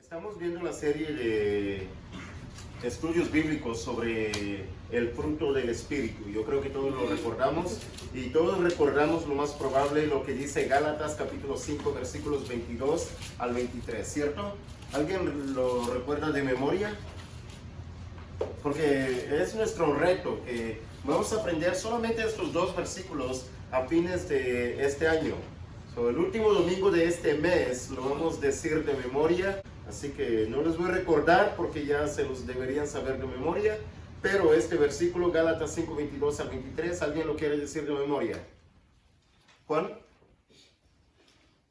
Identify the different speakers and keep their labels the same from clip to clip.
Speaker 1: Estamos viendo la serie de estudios bíblicos sobre el fruto del Espíritu. Yo creo que todos lo recordamos y todos recordamos lo más probable lo que dice Gálatas capítulo 5 versículos 22 al 23, ¿cierto? ¿Alguien lo recuerda de memoria? Porque es nuestro reto que vamos a aprender solamente estos dos versículos a fines de este año. El último domingo de este mes lo vamos a decir de memoria, así que no les voy a recordar porque ya se los deberían saber de memoria, pero este versículo, Gálatas 5, 22 al 23, ¿alguien lo quiere decir de memoria? ¿Juan?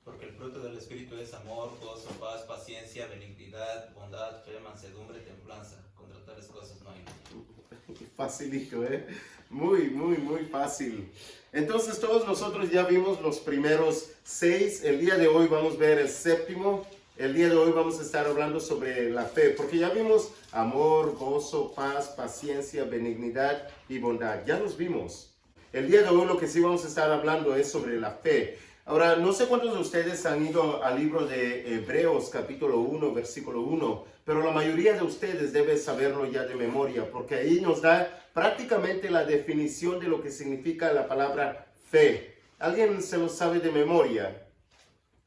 Speaker 2: Porque el fruto del Espíritu es amor, gozo, paz, paciencia, benignidad, bondad, fe, mansedumbre, templanza. Contra tales cosas no hay ley.
Speaker 1: Facilito, ¿eh? Muy fácil. Entonces todos nosotros ya vimos los primeros 6. El día de hoy vamos a ver el séptimo. El día de hoy vamos a estar hablando sobre la fe, porque ya vimos amor, gozo, paz, paciencia, benignidad y bondad. Ya los vimos. El día de hoy lo que sí vamos a estar hablando es sobre la fe. Ahora, no sé cuántos de ustedes han ido al libro de Hebreos capítulo 1, versículo 1, pero la mayoría de ustedes deben saberlo ya de memoria, porque ahí nos da prácticamente la definición de lo que significa la palabra fe. ¿Alguien se lo sabe de memoria?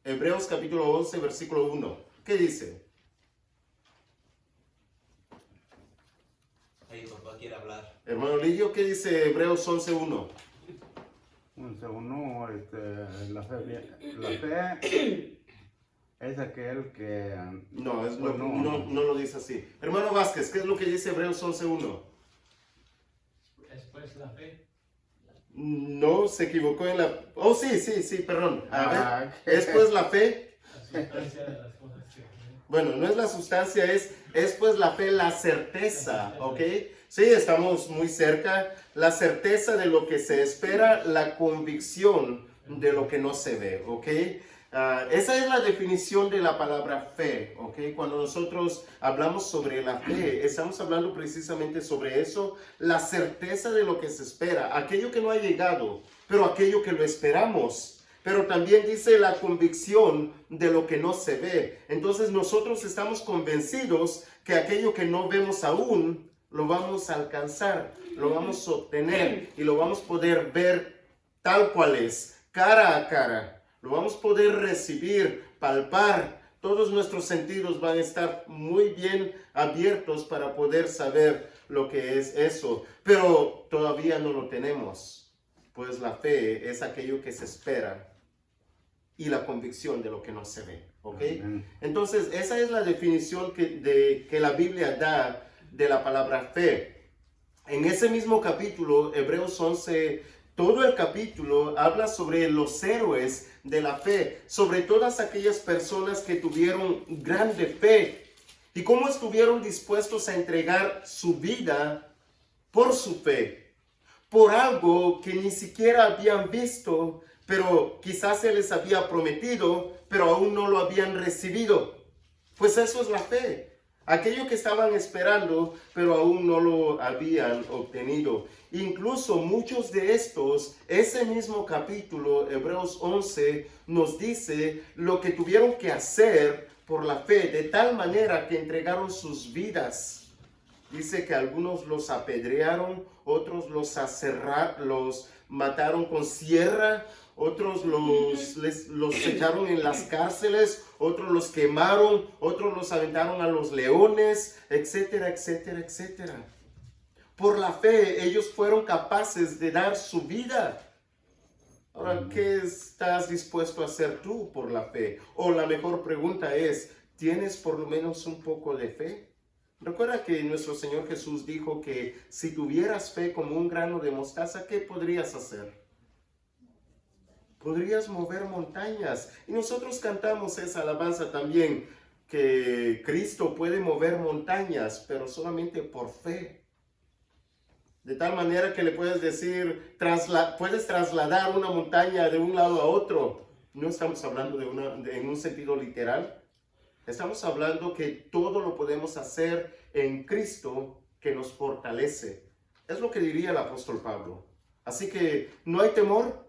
Speaker 1: Hebreos capítulo 11, versículo 1. ¿Qué dice?
Speaker 2: Ahí papá quiere hablar.
Speaker 1: Hermano Lidio, ¿qué dice Hebreos 11, 1?
Speaker 3: La fe es aquel que...
Speaker 1: No, no lo dice así. Hermano Vázquez, ¿qué es lo que dice Hebreos 11, 1?
Speaker 4: Es pues la fe.
Speaker 1: No, se equivocó en la... Oh, sí, perdón. A ver,
Speaker 3: ¿qué?
Speaker 1: ¿es pues la fe?
Speaker 4: La sustancia de las cosas que
Speaker 1: Bueno, no es la sustancia, es pues la fe, la certeza, ¿ok? Sí, estamos muy cerca. La certeza de lo que se espera, la convicción de lo que no se ve, ¿ok? Esa es la definición de la palabra fe, ¿ok? Cuando nosotros hablamos sobre la fe, estamos hablando precisamente sobre eso, la certeza de lo que se espera, aquello que no ha llegado, pero aquello que lo esperamos. Pero también dice la convicción de lo que no se ve. Entonces nosotros estamos convencidos que aquello que no vemos aún, lo vamos a alcanzar, lo vamos a obtener y lo vamos a poder ver tal cual es, cara a cara. Lo vamos a poder recibir, palpar. Todos nuestros sentidos van a estar muy bien abiertos para poder saber lo que es eso. Pero todavía no lo tenemos, pues la fe es aquello que se espera y la convicción de lo que no se ve, ¿ok? Entonces, esa es la definición que la Biblia da de la palabra fe. En ese mismo capítulo, Hebreos 11, todo el capítulo habla sobre los héroes de la fe, sobre todas aquellas personas que tuvieron grande fe y cómo estuvieron dispuestos a entregar su vida por su fe, por algo que ni siquiera habían visto, pero quizás se les había prometido, pero aún no lo habían recibido. Pues eso es la fe. Aquello que estaban esperando, pero aún no lo habían obtenido. Incluso muchos de estos, ese mismo capítulo, Hebreos 11, nos dice lo que tuvieron que hacer por la fe, de tal manera que entregaron sus vidas. Dice que algunos los apedrearon, otros los mataron con sierra, otros los echaron en las cárceles, otros los quemaron, otros los aventaron a los leones, etcétera, etcétera, etcétera. Por la fe, ellos fueron capaces de dar su vida. Ahora, ¿qué estás dispuesto a hacer tú por la fe? O la mejor pregunta es, ¿tienes por lo menos un poco de fe? Recuerda que nuestro Señor Jesús dijo que si tuvieras fe como un grano de mostaza, ¿qué podrías hacer? Podrías mover montañas. Y nosotros cantamos esa alabanza también, que Cristo puede mover montañas, pero solamente por fe. De tal manera que le puedes decir, puedes trasladar una montaña de un lado a otro. No estamos hablando en un sentido literal. Estamos hablando que todo lo podemos hacer en Cristo que nos fortalece. Es lo que diría el apóstol Pablo. Así que no hay temor.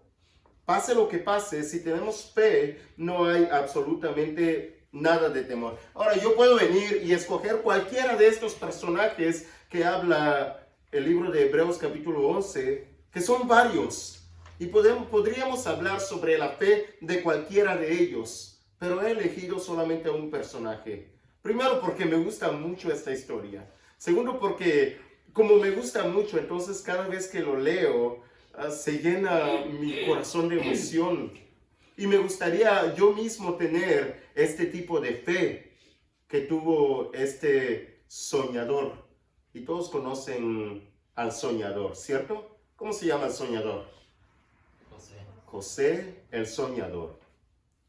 Speaker 1: Pase lo que pase, si tenemos fe, no hay absolutamente nada de temor. Ahora, yo puedo venir y escoger cualquiera de estos personajes que habla el libro de Hebreos capítulo 11, que son varios, y podríamos hablar sobre la fe de cualquiera de ellos, pero he elegido solamente a un personaje. Primero, porque me gusta mucho esta historia. Segundo, porque como me gusta mucho, entonces cada vez que lo leo, se llena mi corazón de emoción. Y me gustaría yo mismo tener este tipo de fe que tuvo este soñador. Y todos conocen al soñador, ¿cierto? ¿Cómo se llama el soñador?
Speaker 2: José.
Speaker 1: José el soñador.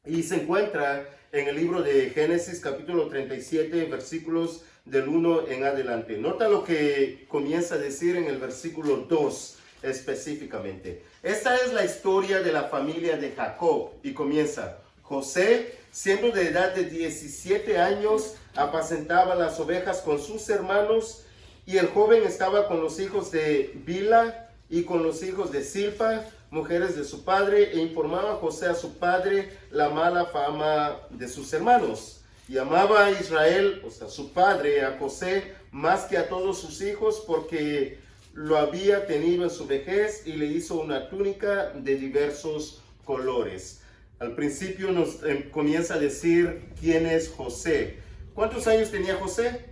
Speaker 1: Y se encuentra en el libro de Génesis capítulo 37, versículos del 1 en adelante. Nota lo que comienza a decir en el versículo 2 específicamente. Esta es la historia de la familia de Jacob y comienza: José, siendo de edad de 17 años, apacentaba las ovejas con sus hermanos, y el joven estaba con los hijos de Bila y con los hijos de Silpa, mujeres de su padre, e informaba a José a su padre la mala fama de sus hermanos. Y amaba a Israel, o sea, su padre, a José, más que a todos sus hijos, porque lo había tenido en su vejez, y le hizo una túnica de diversos colores. Al principio nos comienza a decir quién es José. ¿Cuántos años tenía José?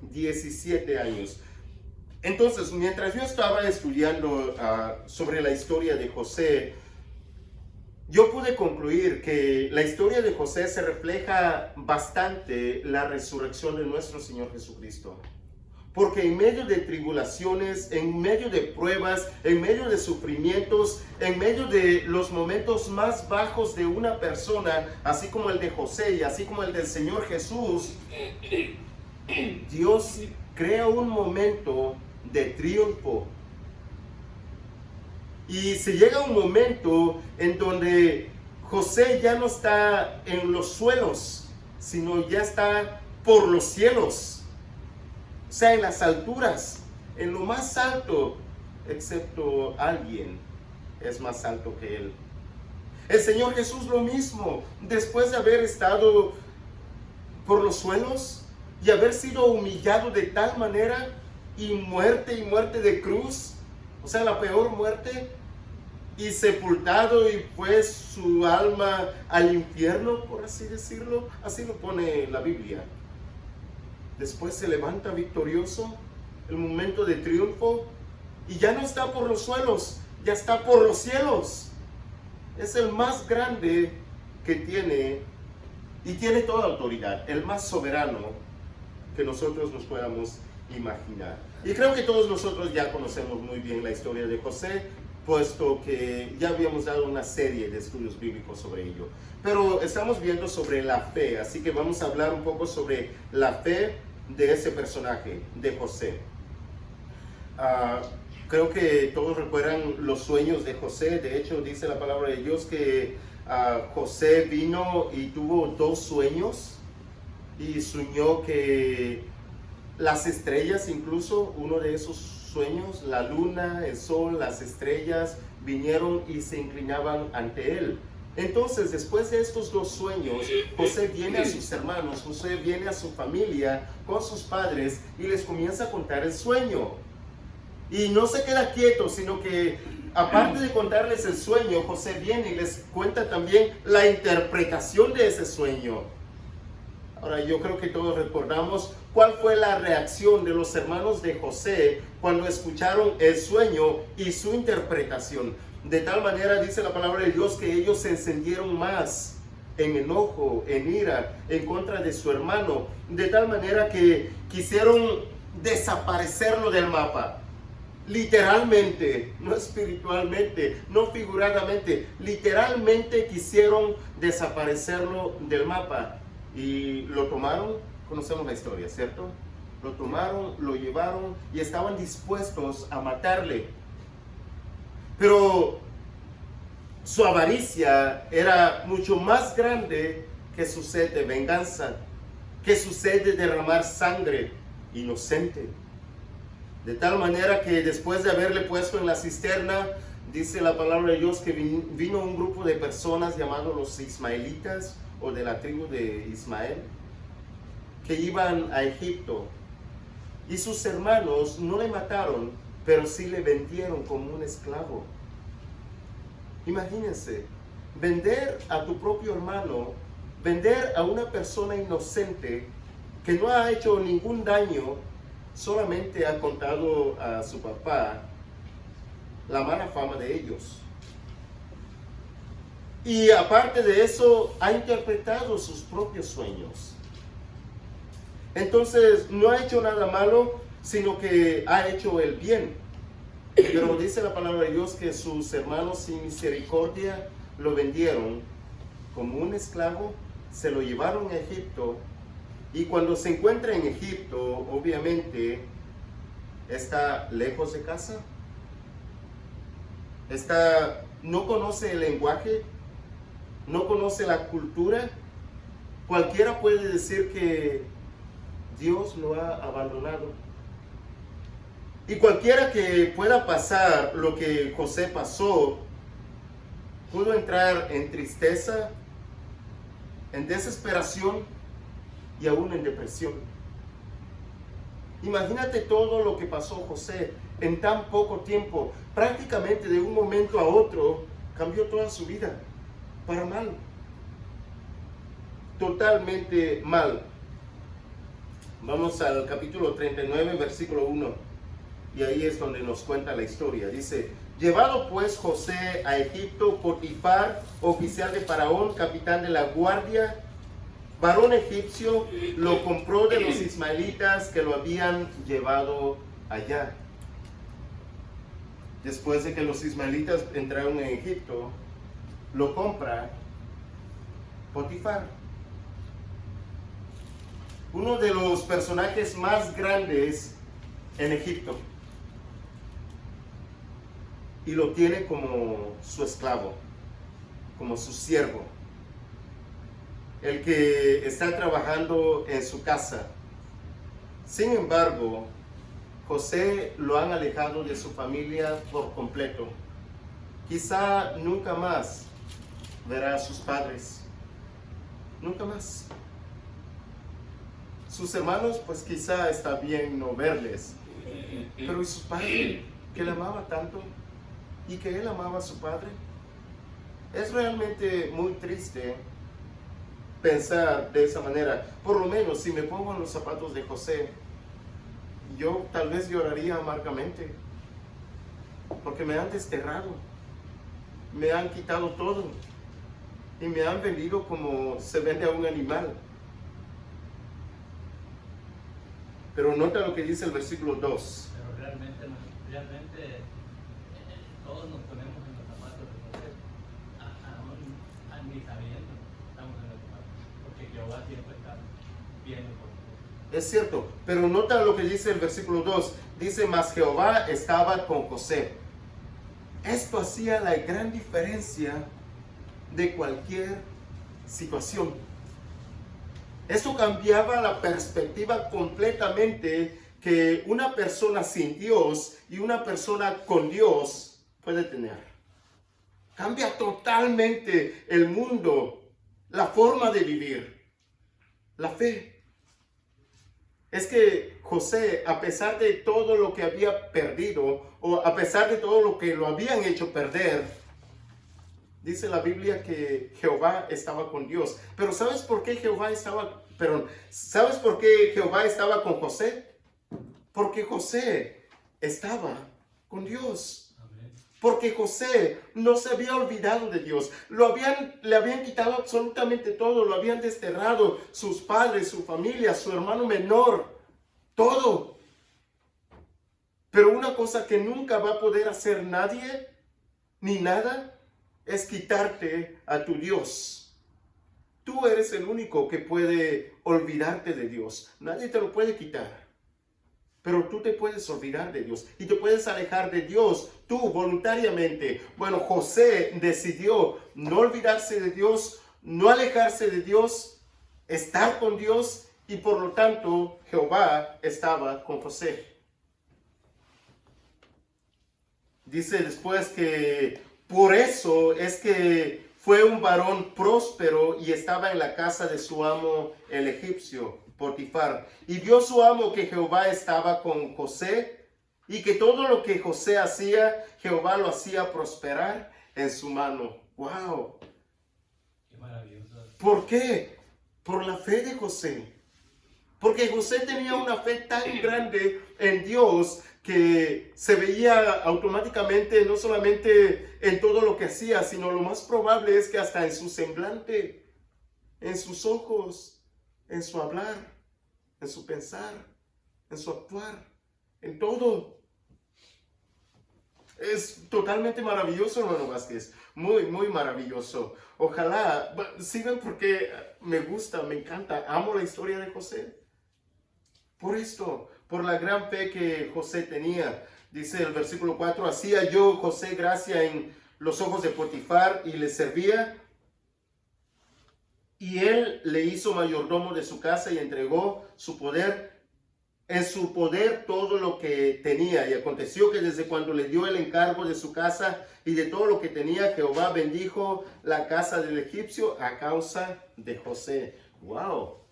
Speaker 1: 17 años. Entonces, mientras yo estaba estudiando sobre la historia de José, yo pude concluir que la historia de José se refleja bastante la resurrección de nuestro Señor Jesucristo. Porque en medio de tribulaciones, en medio de pruebas, en medio de sufrimientos, en medio de los momentos más bajos de una persona, así como el de José y así como el del Señor Jesús, Dios crea un momento de triunfo. Y se llega un momento en donde José ya no está en los suelos, sino ya está por los cielos. O sea, en las alturas, en lo más alto, excepto alguien es más alto que él. El Señor Jesús lo mismo, después de haber estado por los suelos y haber sido humillado de tal manera, y muerte de cruz, o sea, la peor muerte, y sepultado, y fue su alma al infierno, por así decirlo, así lo pone la Biblia. Después se levanta victorioso, el momento de triunfo, y ya no está por los suelos, ya está por los cielos. Es el más grande que tiene, y tiene toda autoridad, el más soberano que nosotros nos podamos imaginar. Y creo que todos nosotros ya conocemos muy bien la historia de José, puesto que ya habíamos dado una serie de estudios bíblicos sobre ello. Pero estamos viendo sobre la fe, así que vamos a hablar un poco sobre la fe de ese personaje, de José. Creo que todos recuerdan los sueños de José. De hecho, dice la palabra de Dios que José vino y tuvo 2 sueños, y soñó que las estrellas, incluso uno de esos sueños, la luna, el sol, las estrellas vinieron y se inclinaban ante él. Entonces, después de estos 2 sueños, José viene a sus hermanos, José viene a su familia con sus padres y les comienza a contar el sueño. Y no se queda quieto, sino que aparte de contarles el sueño, José viene y les cuenta también la interpretación de ese sueño. Ahora, yo creo que todos recordamos cuál fue la reacción de los hermanos de José cuando escucharon el sueño y su interpretación. De tal manera, dice la palabra de Dios, que ellos se encendieron más en enojo, en ira, en contra de su hermano, de tal manera que quisieron desaparecerlo del mapa. Literalmente, no espiritualmente, no figuradamente, literalmente quisieron desaparecerlo del mapa. Y lo tomaron, conocemos la historia, ¿cierto? Lo tomaron, lo llevaron y estaban dispuestos a matarle. Pero su avaricia era mucho más grande que su sed de venganza, que su sed de derramar sangre inocente. De tal manera que después de haberle puesto en la cisterna, dice la palabra de Dios que vino un grupo de personas llamados los ismaelitas, o de la tribu de Ismael que iban a Egipto. Y sus hermanos no le mataron, pero sí le vendieron como un esclavo. Imagínense, vender a tu propio hermano, vender a una persona inocente que no ha hecho ningún daño, solamente ha contado a su papá la mala fama de ellos. Y aparte de eso, ha interpretado sus propios sueños. Entonces, no ha hecho nada malo, sino que ha hecho el bien. Pero dice la palabra de Dios que sus hermanos sin misericordia lo vendieron como un esclavo, se lo llevaron a Egipto. Y cuando se encuentra en Egipto, obviamente, está lejos de casa. No conoce el lenguaje, no conoce la cultura. Cualquiera puede decir que Dios lo ha abandonado. Y cualquiera que pueda pasar lo que José pasó, pudo entrar en tristeza, en desesperación y aún en depresión. Imagínate todo lo que pasó José en tan poco tiempo. Prácticamente de un momento a otro cambió toda su vida para mal. Totalmente mal. Vamos al capítulo 39, versículo 1. Y ahí es donde nos cuenta la historia. Dice: llevado pues José a Egipto, Potifar, oficial de Faraón, capitán de la guardia, varón egipcio, lo compró de los ismaelitas que lo habían llevado allá. Después de que los ismaelitas entraron en Egipto, lo compra Potifar, uno de los personajes más grandes en Egipto, y lo tiene como su esclavo, como su siervo, el que está trabajando en su casa. Sin embargo, José lo han alejado de su familia por completo. Quizá nunca más verá a sus padres, nunca más. Sus hermanos, pues quizá está bien no verles, pero ¿y su padre, que le amaba tanto y que él amaba a su padre? Es realmente muy triste pensar de esa manera. Por lo menos si me pongo en los zapatos de José, yo tal vez lloraría amargamente, porque me han desterrado, me han quitado todo y me han vendido como se vende a un animal. Pero nota lo que dice el versículo 2.
Speaker 4: Pero realmente todos nos ponemos en los zapatos de José, aún ni sabiendo estamos en los zapatos, porque Jehová siempre está viendo por nosotros.
Speaker 1: Es cierto, pero nota lo que dice el versículo 2. Dice: mas Jehová estaba con José. Esto hacía la gran diferencia de cualquier situación. Esto cambiaba la perspectiva completamente que una persona sin Dios y una persona con Dios puede tener. Cambia totalmente el mundo, la forma de vivir, la fe. Es que José, a pesar de todo lo que había perdido, o a pesar de todo lo que lo habían hecho perder, dice la Biblia que Jehová estaba con Dios. Pero ¿sabes por qué Jehová estaba con José? Porque José estaba con Dios.
Speaker 4: Amén.
Speaker 1: Porque José no se había olvidado de Dios. Le habían quitado absolutamente todo. Lo habían desterrado, sus padres, su familia, su hermano menor, todo. Pero una cosa que nunca va a poder hacer nadie, ni nada, es quitarte a tu Dios. Tú eres el único que puede olvidarte de Dios. Nadie te lo puede quitar. Pero tú te puedes olvidar de Dios y te puedes alejar de Dios tú voluntariamente. Bueno, José decidió no olvidarse de Dios, no alejarse de Dios, estar con Dios, y por lo tanto Jehová estaba con José. Dice después que por eso es que fue un varón próspero y estaba en la casa de su amo el egipcio, Potifar. Y vio su amo que Jehová estaba con José y que todo lo que José hacía, Jehová lo hacía prosperar en su mano. ¡Wow!
Speaker 4: Qué maravilloso.
Speaker 1: ¿Por qué? Por la fe de José. Porque José tenía una fe tan grande en Dios que se veía automáticamente no solamente en todo lo que hacía, sino lo más probable es que hasta en su semblante, en sus ojos, en su hablar, en su pensar, en su actuar, en todo. Es totalmente maravilloso, hermano Vázquez. Muy, muy maravilloso. Ojalá, sigan porque me gusta, me encanta, amo la historia de José. Por esto, por la gran fe que José tenía. Dice el versículo 4, hacía yo, José, gracia en los ojos de Potifar y le servía. Y él le hizo mayordomo de su casa y entregó su poder, en su poder todo lo que tenía. Y aconteció que desde cuando le dio el encargo de su casa y de todo lo que tenía, Jehová bendijo la casa del egipcio a causa de José. ¡Wow!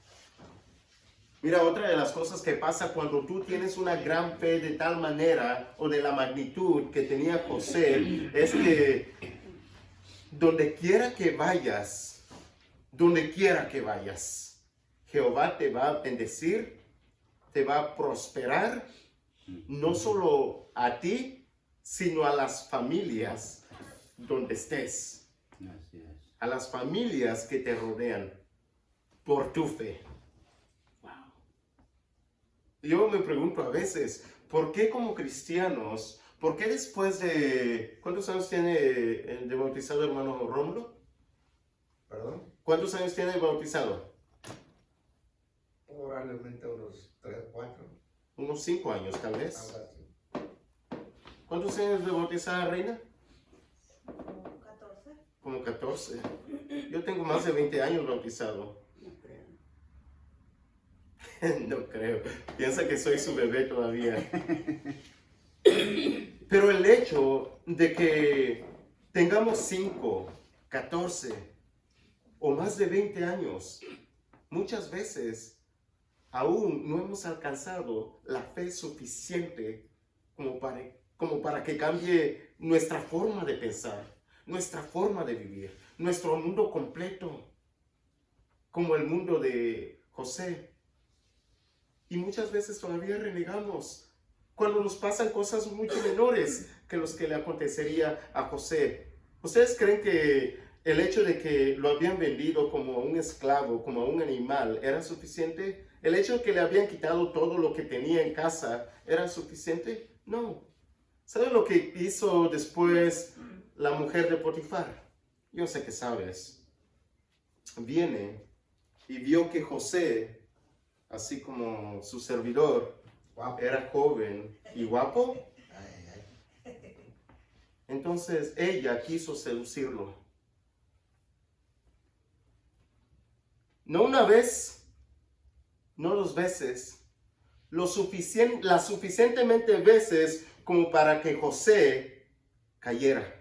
Speaker 1: Mira, otra de las cosas que pasa cuando tú tienes una gran fe de tal manera o de la magnitud que tenía José, es que donde quiera que vayas, Jehová te va a bendecir, te va a prosperar, no solo a ti, sino a las familias donde estés,
Speaker 3: Así es.
Speaker 1: a las familias que te rodean por tu fe. Yo me pregunto a veces, ¿por qué como cristianos, por qué después de, ¿cuántos años tiene de bautizado hermano Rómulo?
Speaker 5: ¿Perdón?
Speaker 1: ¿Cuántos años tiene de bautizado?
Speaker 5: Probablemente unos 3 o 4.
Speaker 1: Unos 5 años tal vez.
Speaker 5: Algo así.
Speaker 1: ¿Cuántos años de bautizada, Reina?
Speaker 6: Como 14.
Speaker 1: Como 14. Yo tengo más de 20 años bautizado. No creo. Piensa que soy su bebé todavía. Pero el hecho de que tengamos 5, 14 o más de 20 años, muchas veces aún no hemos alcanzado la fe suficiente como para que cambie nuestra forma de pensar, nuestra forma de vivir, nuestro mundo completo, como el mundo de José. Y muchas veces todavía renegamos cuando nos pasan cosas mucho menores que los que le acontecería a José. ¿Ustedes creen que el hecho de que lo habían vendido como un esclavo, como un animal, era suficiente? ¿El hecho de que le habían quitado todo lo que tenía en casa era suficiente? No. ¿Sabes lo que hizo después la mujer de Potifar? Yo sé que sabes. Viene y vio que José, así como su servidor,
Speaker 5: Guapo.
Speaker 1: era joven y guapo.
Speaker 5: Ay, ay.
Speaker 1: Entonces ella quiso seducirlo. No una vez, no 2 veces, las suficientemente veces como para que José cayera.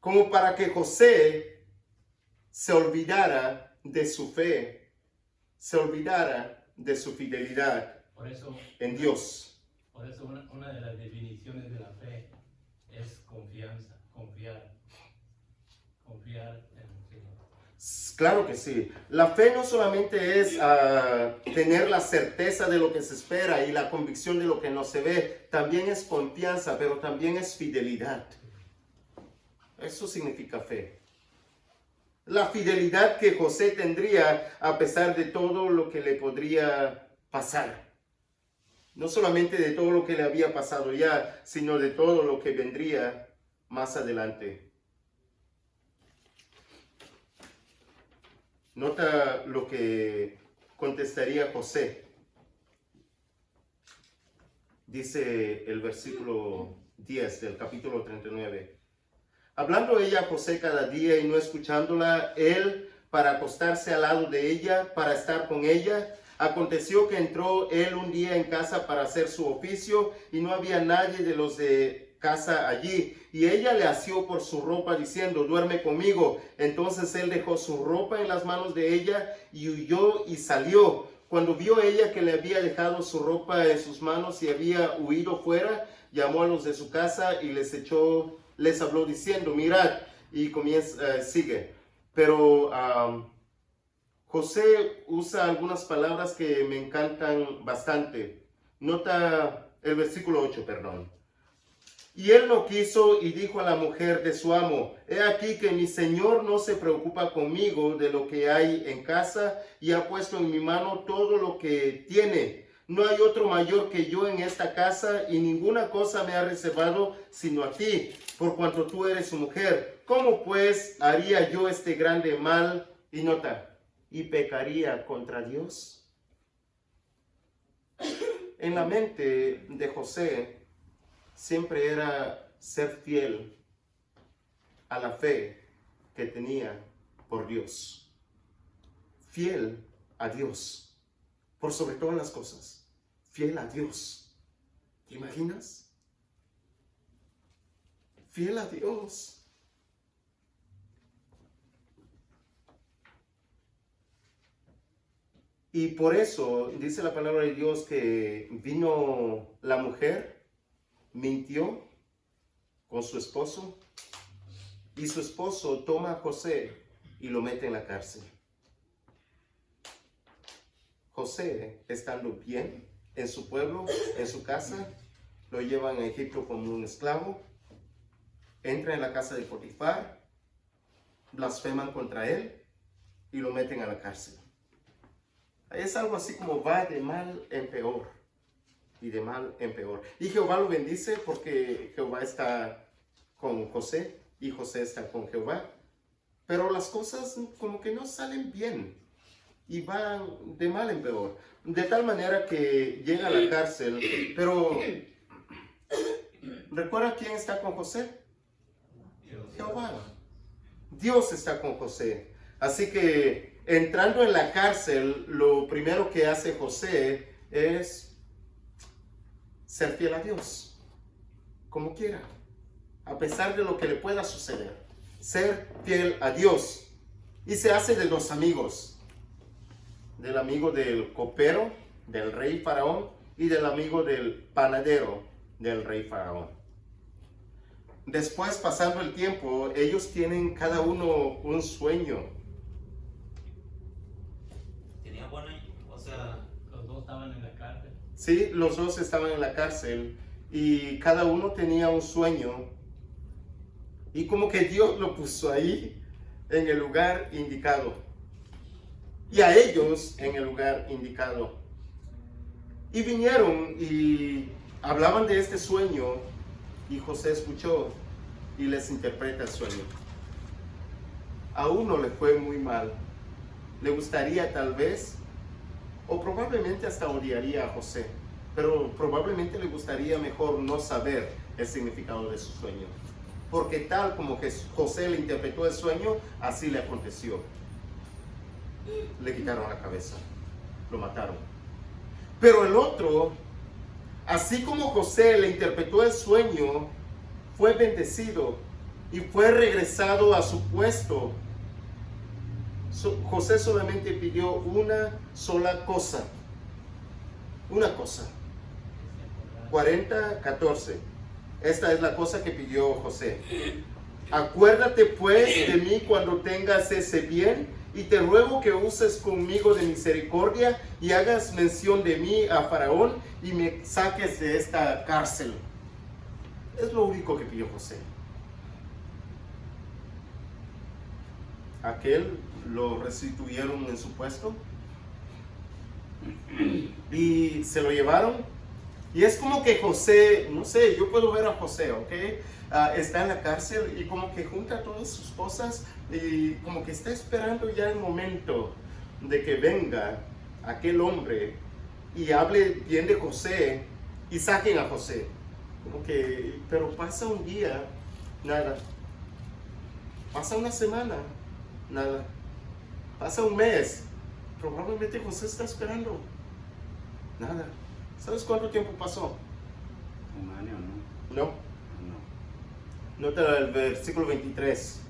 Speaker 1: Como para que José se olvidara de su fe, se olvidara de su fidelidad
Speaker 4: Por eso
Speaker 1: en Dios.
Speaker 4: una de las definiciones de la fe es confianza, confiar en el Señor.
Speaker 1: Claro que sí. La fe no solamente es tener la certeza de lo que se espera y la convicción de lo que no se ve, también es confianza, pero también es fidelidad. Eso significa fe. La fidelidad que José tendría a pesar de todo lo que le podría pasar. No solamente de todo lo que le había pasado ya, sino de todo lo que vendría más adelante. Nota lo que contestaría José. Dice el versículo 10 del capítulo 39. Hablando ella a José cada día y no escuchándola, él para acostarse al lado de ella, para estar con ella. Aconteció que entró él un día en casa para hacer su oficio y no había nadie de los de casa allí. Y ella le asió por su ropa diciendo, duerme conmigo. Entonces él dejó su ropa en las manos de ella y huyó y salió. Cuando vio ella que le había dejado su ropa en sus manos y había huido fuera, llamó a los de su casa y les habló diciendo, mirad, y sigue. Pero José usa algunas palabras que me encantan bastante. Nota el versículo 8, perdón. Y él no quiso y dijo a la mujer de su amo, he aquí que mi señor no se preocupa conmigo de lo que hay en casa y ha puesto en mi mano todo lo que tiene. No hay otro mayor que yo en esta casa y ninguna cosa me ha reservado sino a ti, por cuanto tú eres su mujer. ¿Cómo pues haría yo este grande mal? Y nota, y pecaría contra Dios. En la mente de José siempre era ser fiel a la fe que tenía por Dios. Fiel a Dios, por sobre todas las cosas. Fiel a Dios. ¿Te imaginas? Fiel a Dios. Y por eso dice la palabra de Dios que vino la mujer, mintió con su esposo y su esposo toma a José y lo mete en la cárcel. José, estando bien en su pueblo, en su casa, lo llevan a Egipto como un esclavo, entra en la casa de Potifar, blasfeman contra él y lo meten a la cárcel. Es algo así como va de mal en peor y de mal en peor. Y Jehová lo bendice porque Jehová está con José y José está con Jehová. Pero las cosas como que no salen bien y van de mal en peor. De tal manera que llega a la cárcel, pero ¿recuerda quién está con José? Jehová. Dios está con José. Así que entrando en la cárcel, lo primero que hace José es ser fiel a Dios, como quiera, a pesar de lo que le pueda suceder. Ser fiel a Dios. Y se hace de los amigos. Del amigo del copero, del rey Faraón, y del amigo del panadero, del rey Faraón. Después, pasando el tiempo, ellos tienen cada uno un sueño.
Speaker 2: Tenía bueno, o sea,
Speaker 4: Los dos estaban en la cárcel.
Speaker 1: Sí, los dos estaban en la cárcel y cada uno tenía un sueño. Y como que Dios lo puso ahí, en el lugar indicado. Y a ellos en el lugar indicado. Y vinieron y hablaban de este sueño y José escuchó y les interpreta el sueño. A uno le fue muy mal. Le gustaría tal vez, o probablemente hasta odiaría a José, pero probablemente le gustaría mejor no saber el significado de su sueño. Porque tal como que José le interpretó el sueño, así le aconteció. Le quitaron la cabeza, lo mataron. Pero el otro, así como José le interpretó el sueño, fue bendecido y fue regresado a su puesto. José solamente pidió una sola cosa. Una cosa. 40:14. Esta es la cosa que pidió José. Acuérdate pues de mí cuando tengas ese bien, y te ruego que uses conmigo de misericordia y hagas mención de mí a Faraón y me saques de esta cárcel. Es lo único que pidió José. Aquel lo restituyeron en su puesto y se lo llevaron. Y es como que José, no sé, yo puedo ver a José, ¿ok? Está en la cárcel y como que junta todas sus cosas y como que está esperando ya el momento de que venga aquel hombre y hable bien de José y saquen a José. Como que, pero pasa un día, nada. Pasa una semana, nada. Pasa un mes, probablemente José está esperando, nada. ¿Sabes cuánto tiempo pasó?
Speaker 3: Un año, ¿no?
Speaker 1: No,
Speaker 3: No.
Speaker 1: Nota el versículo 23.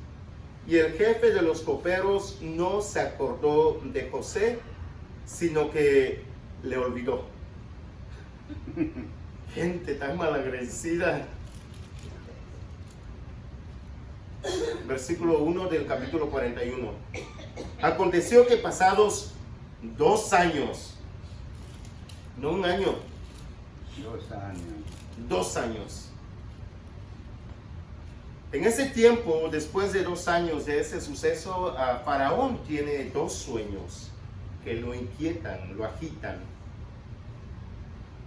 Speaker 1: Y el jefe de los coperos no se acordó de José, sino que le olvidó. Gente tan malagradecida. Versículo 1 del capítulo 41. Aconteció que pasados 2 años, no un año,
Speaker 3: 2 años.
Speaker 1: 2 años. En ese tiempo, después de 2 años de ese suceso, Faraón tiene 2 sueños que lo inquietan, lo agitan.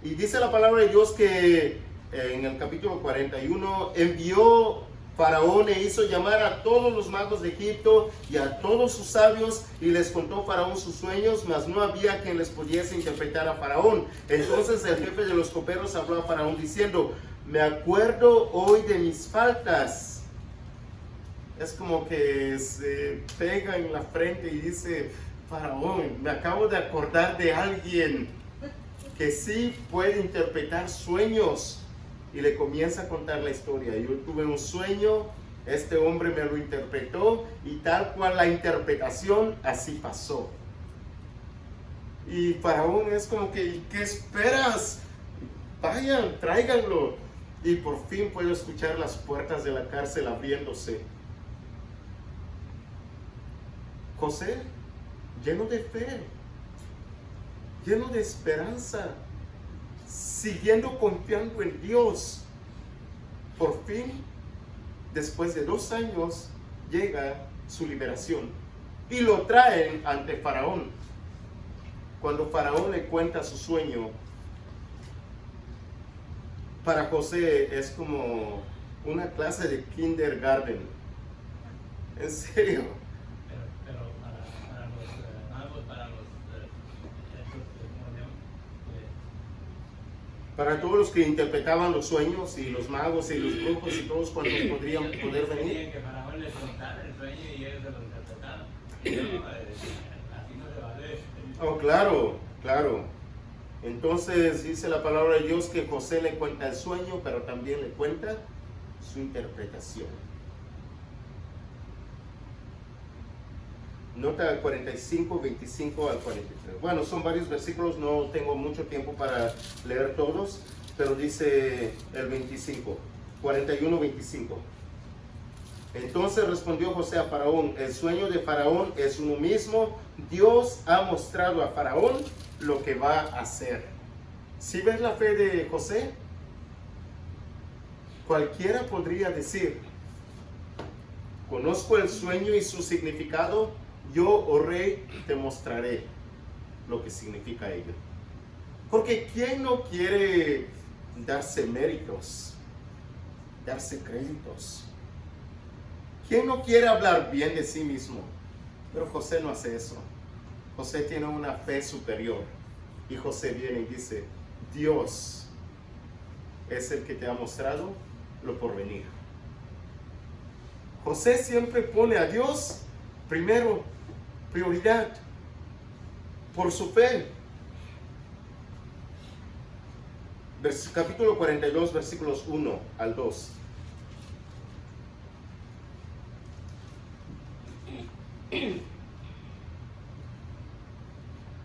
Speaker 1: Y dice la palabra de Dios que en el capítulo 41 envió Faraón e hizo llamar a todos los magos de Egipto y a todos sus sabios, y les contó Faraón sus sueños, mas no había quien les pudiese interpretar a Faraón. Entonces el jefe de los coperos habló a Faraón diciendo: me acuerdo hoy de mis faltas. Es como que se pega en la frente y dice: Faraón, me acabo de acordar de alguien que sí puede interpretar sueños. Y le comienza a contar la historia. Yo tuve un sueño, este hombre me lo interpretó, y tal cual la interpretación, así pasó. Y Faraón es como que: ¿qué esperas? Vayan, tráiganlo. Y por fin puedo escuchar las puertas de la cárcel abriéndose. José, lleno de fe, lleno de esperanza, siguiendo confiando en Dios. Por fin, después de 2 años, llega su liberación y lo traen ante Faraón. Cuando Faraón le cuenta su sueño, para José es como una clase de kindergarten. En serio.
Speaker 4: Pero para los magos, para los ¿cómo se llama?
Speaker 1: Para todos los que interpretaban los sueños, y los magos y los brujos y todos cuantos podrían poder venir.
Speaker 4: Querían que Faraón les contara el sueño y ellos se lo interpretaron. No, así no se vale.
Speaker 1: Oh, claro, claro. Entonces dice la palabra de Dios que José le cuenta el sueño, pero también le cuenta su interpretación. Nota 45, 25 al 43. Bueno, son varios versículos, no tengo mucho tiempo para leer todos, pero dice el 25, 41, 25. Entonces respondió José a Faraón: el sueño de Faraón es uno mismo. Dios ha mostrado a Faraón lo que va a hacer. ¿Sí ves la fe de José? Cualquiera podría decir: conozco el sueño y su significado. Yo, oh rey, te mostraré lo que significa ello. Porque ¿quién no quiere darse méritos, darse créditos? ¿Quién no quiere hablar bien de sí mismo? Pero José no hace eso. José tiene una fe superior. Y José viene y dice: Dios es el que te ha mostrado lo por venir. José siempre pone a Dios primero, prioridad, por su fe. Capítulo 42, versículos 1 al 2.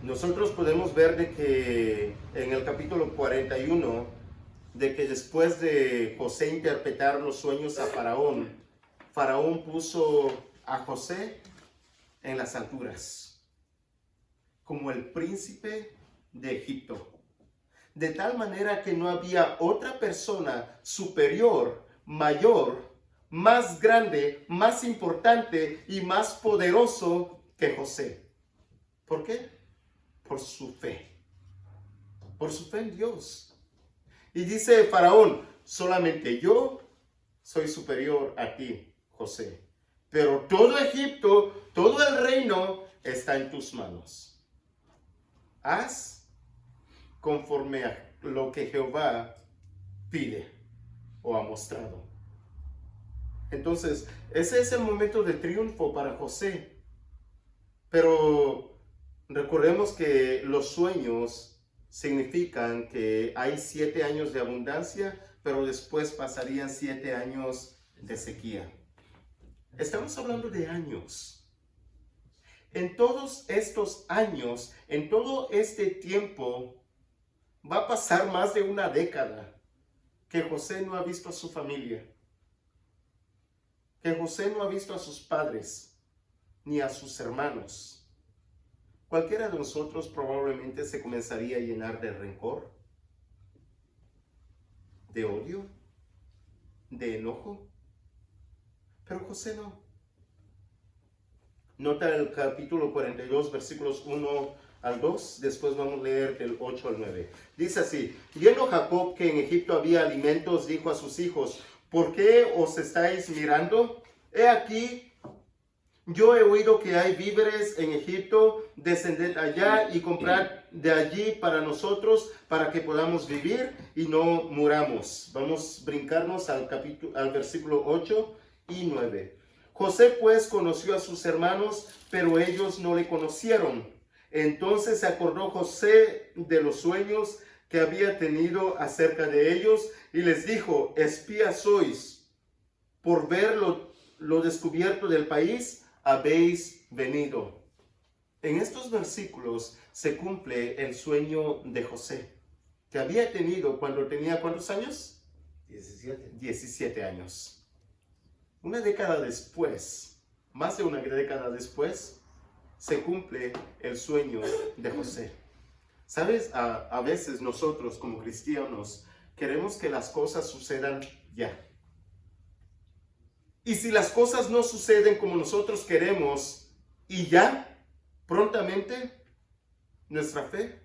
Speaker 1: Nosotros podemos ver de que en el capítulo 41, de que después de José interpretar los sueños a Faraón, Faraón puso a José en las alturas, como el príncipe de Egipto, de tal manera que no había otra persona superior, mayor, más grande, más importante y más poderoso que José. ¿Por qué? Por su fe en Dios. Y dice Faraón: solamente yo soy superior a ti, José, pero todo Egipto, todo el reino está en tus manos. Haz conforme a lo que Jehová pide o ha mostrado. Entonces, ese es el momento de triunfo para José. Pero recordemos que los sueños significan que hay 7 años de abundancia, pero después pasarían 7 años de sequía. Estamos hablando de años. En todos estos años, en todo este tiempo, va a pasar más de una década que José no ha visto a su familia, que José no ha visto a sus padres ni a sus hermanos. Cualquiera de nosotros probablemente se comenzaría a llenar de rencor, de odio, de enojo, pero José no. Nota el capítulo 42, versículos 1 al 2, después vamos a leer del 8 al 9. Dice así: viendo Jacob que en Egipto había alimentos, dijo a sus hijos: ¿por qué os estáis mirando? He aquí, yo he oído que hay víveres en Egipto, descended allá y comprad de allí para nosotros, para que podamos vivir y no muramos. Vamos a brincarnos al versículo 8 y 9. José pues conoció a sus hermanos, pero ellos no le conocieron. Entonces se acordó José de los sueños que había tenido acerca de ellos y les dijo: espías sois, por ver lo descubierto del país habéis venido. En estos versículos se cumple el sueño de José, que había tenido cuando tenía ¿cuántos años? 17 años. Una década después, más de una década después, se cumple el sueño de José. ¿Sabes? A veces nosotros como cristianos queremos que las cosas sucedan ya. Y si las cosas no suceden como nosotros queremos y ya, prontamente, nuestra fe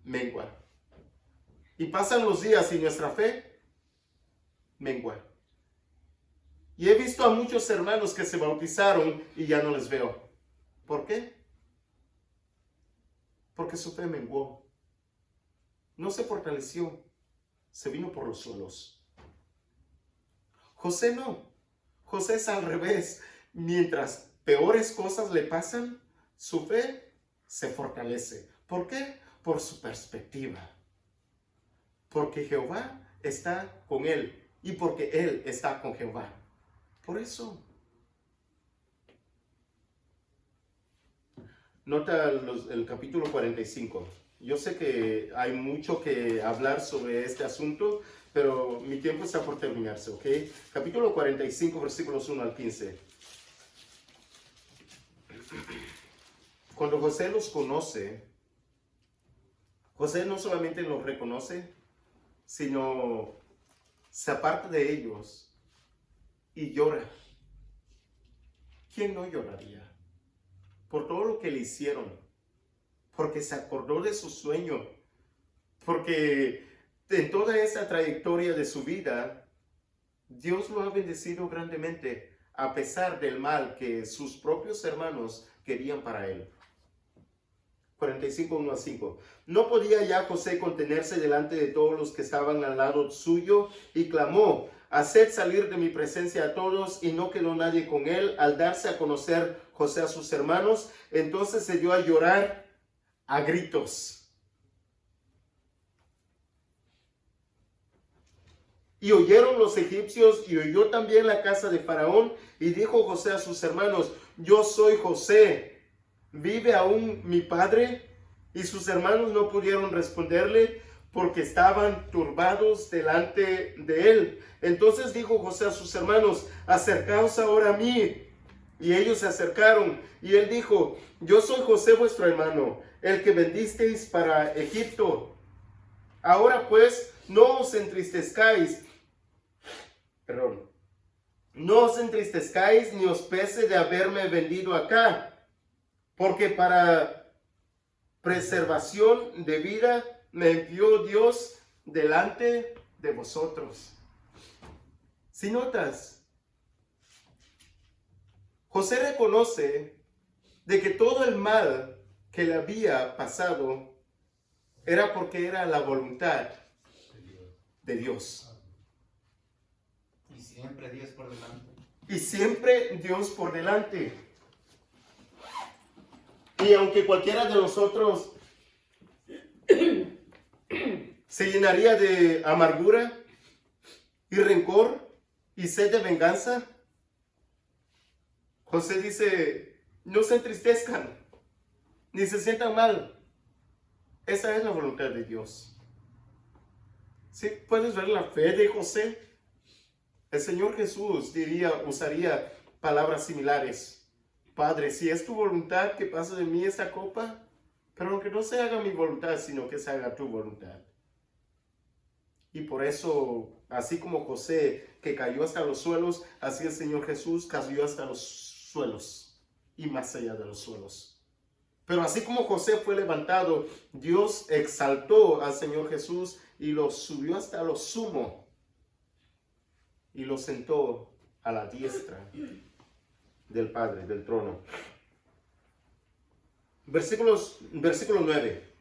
Speaker 1: mengua. Y pasan los días y nuestra fe mengua. Y he visto a muchos hermanos que se bautizaron y ya no les veo. ¿Por qué? Porque su fe menguó. No se fortaleció. Se vino por los suelos. José no. José es al revés. Mientras peores cosas le pasan, su fe se fortalece. ¿Por qué? Por su perspectiva. Porque Jehová está con él y porque él está con Jehová. Por eso. Nota el capítulo 45. Yo sé que hay mucho que hablar sobre este asunto, pero mi tiempo está por terminarse, ¿ok? Capítulo 45, versículos 1 al 15. Cuando José los conoce, José no solamente los reconoce, sino se aparta de ellos y llora. ¿Quién no lloraría? Por todo lo que le hicieron, porque se acordó de su sueño, porque en toda esa trayectoria de su vida, Dios lo ha bendecido grandemente, a pesar del mal que sus propios hermanos querían para él. 45, 1 a 5. No podía ya José contenerse delante de todos los que estaban al lado suyo y clamó: haced salir de mi presencia a todos. Y no quedó nadie con él. Al darse a conocer José a sus hermanos, entonces se dio a llorar a gritos. Y oyeron los egipcios y oyó también la casa de Faraón. Y dijo José a sus hermanos: yo soy José. ¿Vive aún mi padre? Y sus hermanos no pudieron responderle porque estaban turbados delante de él. Entonces dijo José a sus hermanos: acercaos ahora a mí. Y ellos se acercaron, y él dijo: yo soy José vuestro hermano, el que vendisteis para Egipto. Ahora pues, no os entristezcáis, ni os pese de haberme vendido acá, porque para preservación de vida me envió Dios delante de vosotros. Si notas, José reconoce de que todo el mal que le había pasado era porque era la voluntad de Dios.
Speaker 2: Y siempre Dios por delante.
Speaker 1: Y siempre Dios por delante. Y aunque cualquiera de nosotros se llenaría de amargura y rencor y y sed de venganza? José dice, no se entristezcan, ni se sientan mal. Esa es la voluntad de Dios. ¿Sí? ¿Puedes ver la fe de José? El Señor Jesús usaría palabras similares. Padre, si es tu voluntad que pase de mí esta copa, pero aunque no se haga mi voluntad, sino que se haga tu voluntad. Y por eso, así como José, que cayó hasta los suelos, así el Señor Jesús cayó hasta los suelos y más allá de los suelos. Pero así como José fue levantado, Dios exaltó al Señor Jesús y lo subió hasta lo sumo y lo sentó a la diestra del Padre, del trono. Versículo 9.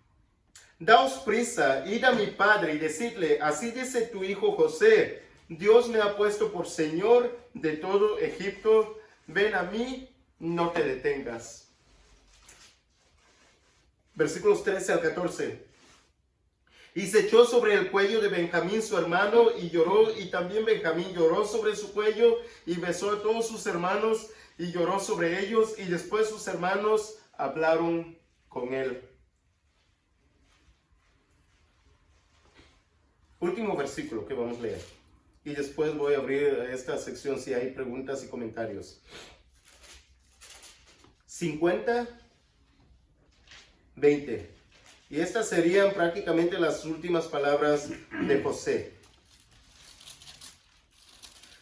Speaker 1: Daos prisa, id a mi padre y decidle, así dice tu hijo José, Dios me ha puesto por Señor de todo Egipto, ven a mí, no te detengas. Versículos 13 al 14. Y se echó sobre el cuello de Benjamín su hermano y lloró, y también Benjamín lloró sobre su cuello y besó a todos sus hermanos y lloró sobre ellos, y después sus hermanos hablaron con él. Último versículo que vamos a leer. Y después voy a abrir esta sección si hay preguntas y comentarios. 50, 20. Y estas serían prácticamente las últimas palabras de José.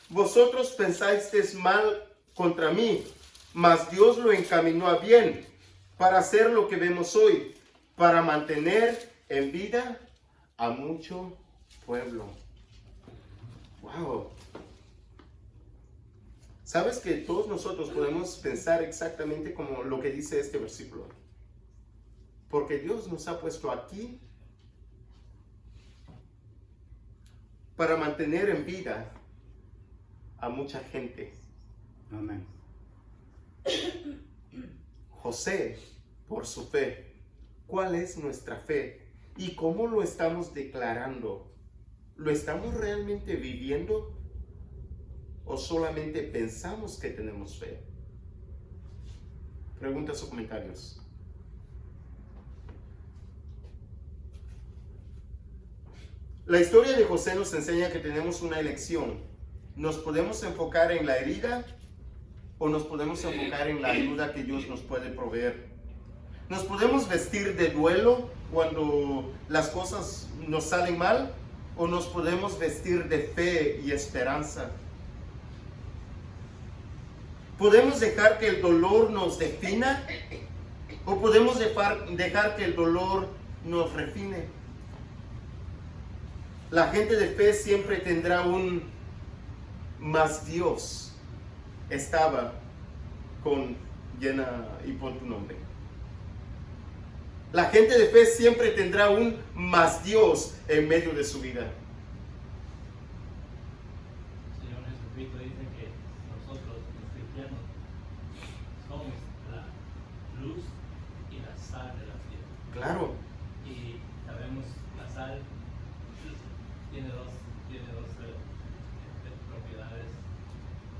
Speaker 1: Vosotros pensasteis mal contra mí, mas Dios lo encaminó a bien, para hacer lo que vemos hoy, para mantener en vida a mucho pueblo. Wow. ¿Sabes que todos nosotros podemos pensar exactamente como lo que dice este versículo? Porque Dios nos ha puesto aquí para mantener en vida a mucha gente.
Speaker 3: Amén.
Speaker 1: José, por su fe. ¿Cuál es nuestra fe? ¿Y cómo lo estamos declarando? ¿Lo estamos realmente viviendo? ¿O solamente pensamos que tenemos fe? Preguntas o comentarios. La historia de José nos enseña que tenemos una elección. Nos podemos enfocar en la herida o nos podemos enfocar en la ayuda que Dios nos puede proveer. Nos podemos vestir de duelo cuando las cosas nos salen mal, o nos podemos vestir de fe y esperanza. ¿Podemos dejar que el dolor nos defina o podemos dejar que el dolor nos refine? La gente de fe siempre tendrá un más Dios. Estaba con llena y pon tu nombre. La gente de fe siempre tendrá un más Dios en medio de su vida.
Speaker 4: El Señor Jesucristo dice que nosotros, los cristianos, somos la luz y la sal de la tierra.
Speaker 1: Claro,
Speaker 4: Y sabemos, la sal tiene dos propiedades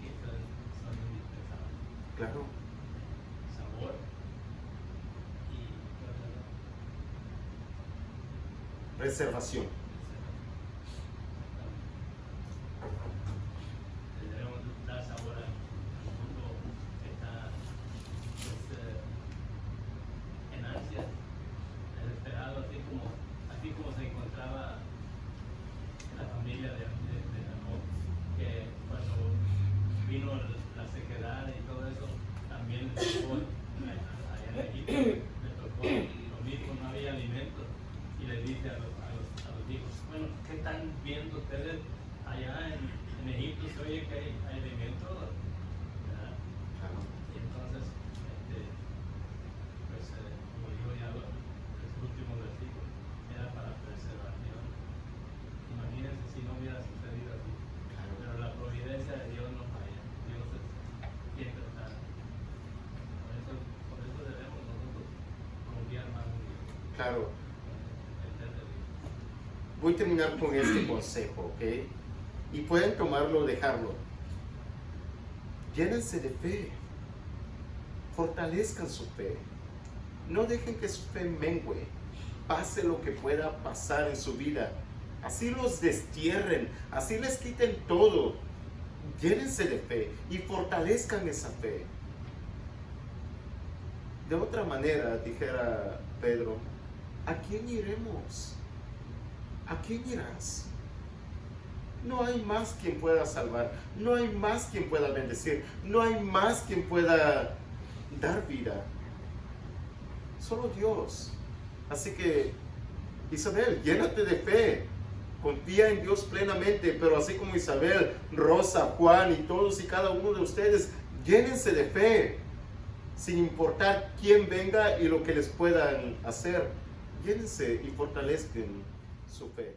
Speaker 4: que son indispensables.
Speaker 1: claro.
Speaker 4: Sabor y
Speaker 1: Preservación.
Speaker 4: debemos dar sabor al mundo que está en ansia, desesperado, así como se encontraba la familia de Amor, que cuando vino la sequedad y todo eso, también les tocó allá en Egipto, les tocó lo mismo, no había alimento, y les dice a los hijos, bueno, ¿qué están viendo ustedes allá en Egipto? Se oye que hay alimento, ¿verdad? Y entonces, como digo ya, los últimos versículos era para preservación. Imagínense si no hubiera sucedido así. Pero la providencia de Dios no falla. Dios siempre está. Por eso debemos nosotros confiar más en Dios.
Speaker 1: Claro.
Speaker 4: Depender de Dios.
Speaker 1: Voy a terminar con este consejo, ¿ok? Y pueden tomarlo o dejarlo. Llénense de fe. Fortalezcan su fe. No dejen que su fe mengue. Pase lo que pueda pasar en su vida. Así los destierren. Así les quiten todo. Llénense de fe y fortalezcan esa fe. De otra manera, dijera Pedro, ¿a quién iremos? ¿A quién irás? No hay más quien pueda salvar, no hay más quien pueda bendecir, no hay más quien pueda dar vida. Solo Dios. Así que, Isabel, llénate de fe, confía en Dios plenamente, pero así como Isabel, Rosa, Juan y todos y cada uno de ustedes, llénense de fe, sin importar quién venga y lo que les puedan hacer. Llénense y fortalezcan su fe.